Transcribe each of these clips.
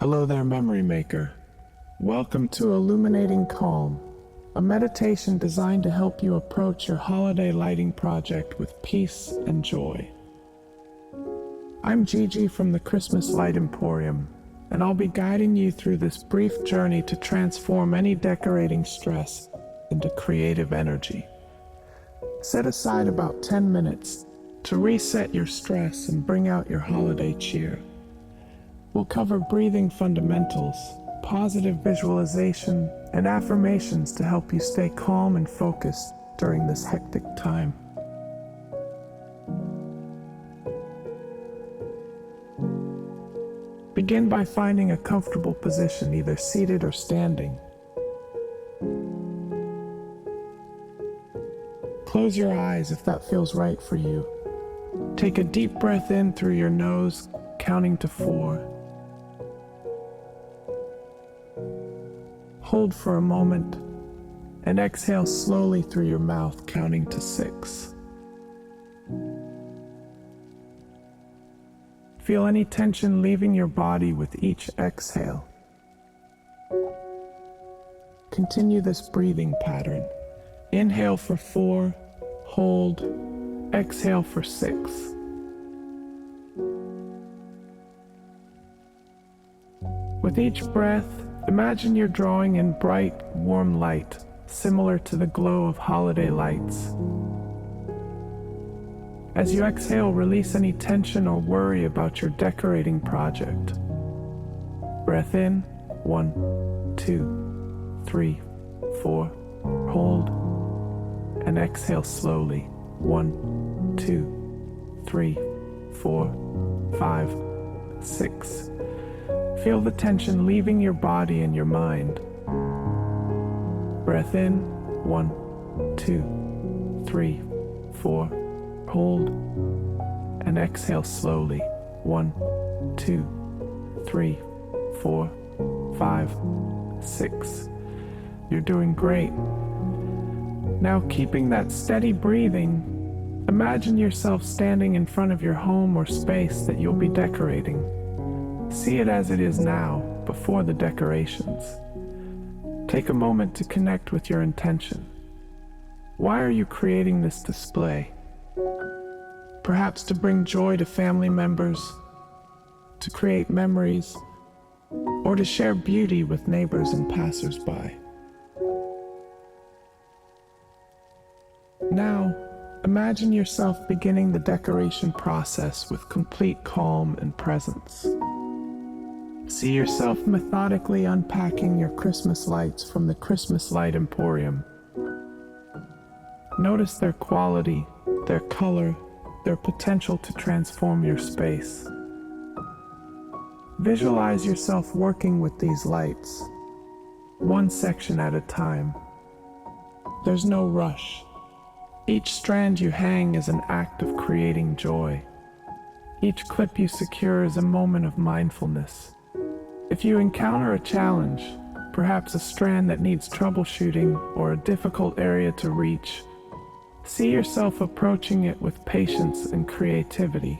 Hello there, Memory Maker. Welcome to Illuminating Calm, a meditation designed to help you approach your holiday lighting project with peace and joy. I'm Gigi from the Christmas Light Emporium, and I'll be guiding you through this brief journey to transform any decorating stress into creative energy. Set aside about 10 minutes to reset your stress and bring out your holiday cheer. We'll cover breathing fundamentals, positive visualization, and affirmations to help you stay calm and focused during this hectic time. Begin by finding a comfortable position, either seated or standing. Close your eyes if that feels right for you. Take a deep breath in through your nose, counting to 4. Hold for a moment, and exhale slowly through your mouth, counting to 6. Feel any tension leaving your body with each exhale. Continue this breathing pattern. Inhale for 4, hold, exhale for 6. With each breath, imagine you're drawing in bright, warm light, similar to the glow of holiday lights. As you exhale, release any tension or worry about your decorating project. Breath in, 1, 2, 3, 4, hold, and exhale slowly, 1, 2, 3, 4, 5, 6. Feel the tension leaving your body and your mind. Breath in, 1, 2, 3, 4, hold, and exhale slowly, 1, 2, 3, 4, 5, 6. You're doing great. Now, keeping that steady breathing, imagine yourself standing in front of your home or space that you'll be decorating. See it as it is now, before the decorations. Take a moment to connect with your intention. Why are you creating this display? Perhaps to bring joy to family members, to create memories, or to share beauty with neighbors and passers-by. Now, imagine yourself beginning the decoration process with complete calm and presence. See yourself methodically unpacking your Christmas lights from the Christmas Light Emporium. Notice their quality, their color, their potential to transform your space. Visualize yourself working with these lights, one section at a time. There's no rush. Each strand you hang is an act of creating joy. Each clip you secure is a moment of mindfulness. If you encounter a challenge, perhaps a strand that needs troubleshooting or a difficult area to reach, see yourself approaching it with patience and creativity.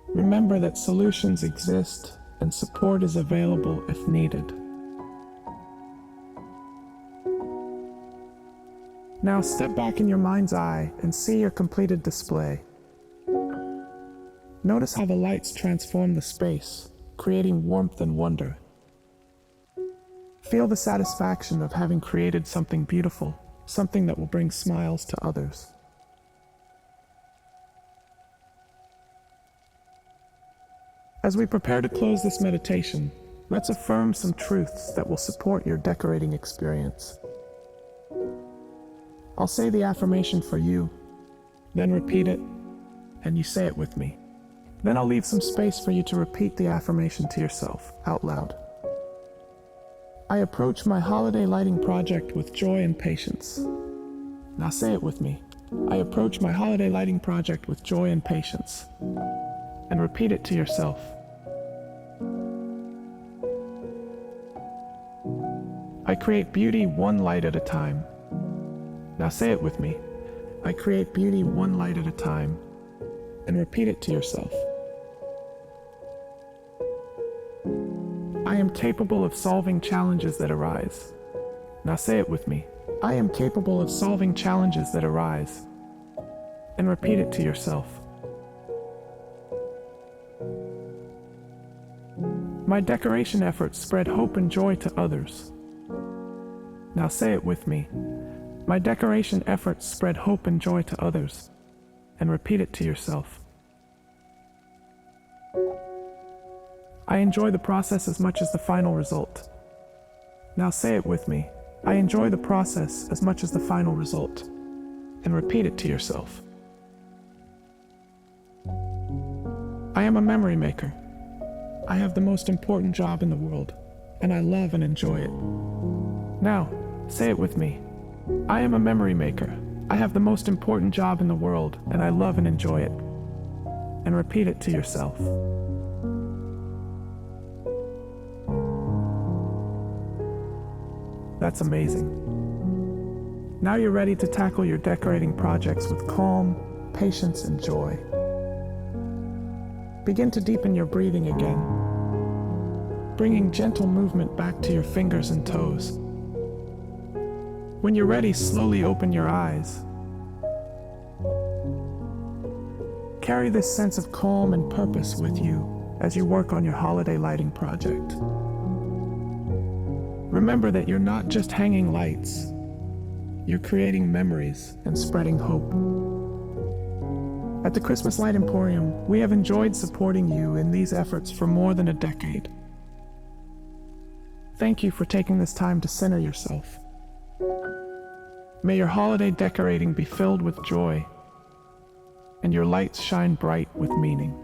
Remember that solutions exist and support is available if needed. Now step back in your mind's eye and see your completed display. Notice how the lights transform the space, creating warmth and wonder. Feel the satisfaction of having created something beautiful, something that will bring smiles to others. As we prepare to close this meditation, let's affirm some truths that will support your decorating experience. I'll say the affirmation for you, then repeat it, and you say it with me. Then I'll leave some space for you to repeat the affirmation to yourself, out loud. I approach my holiday lighting project with joy and patience. Now say it with me. I approach my holiday lighting project with joy and patience. And repeat it to yourself. I create beauty one light at a time. Now say it with me. I create beauty one light at a time. And repeat it to yourself. I am capable of solving challenges that arise. Now say it with me. I am capable of solving challenges that arise. And repeat it to yourself. My decoration efforts spread hope and joy to others. Now say it with me. My decoration efforts spread hope and joy to others. And repeat it to yourself. I enjoy the process as much as the final result. Now say it with me. I enjoy the process as much as the final result. And repeat it to yourself. I am a memory maker. I have the most important job in the world, and I love and enjoy it. Now, say it with me. I am a memory maker. I have the most important job in the world, and I love and enjoy it. And repeat it to yourself. That's amazing. Now you're ready to tackle your decorating projects with calm, patience, and joy. Begin to deepen your breathing again, bringing gentle movement back to your fingers and toes. When you're ready, slowly open your eyes. Carry this sense of calm and purpose with you as you work on your holiday lighting project. Remember that you're not just hanging lights, you're creating memories and spreading hope. At the Christmas Light Emporium, we have enjoyed supporting you in these efforts for more than a decade. Thank you for taking this time to center yourself. May your holiday decorating be filled with joy, and your lights shine bright with meaning.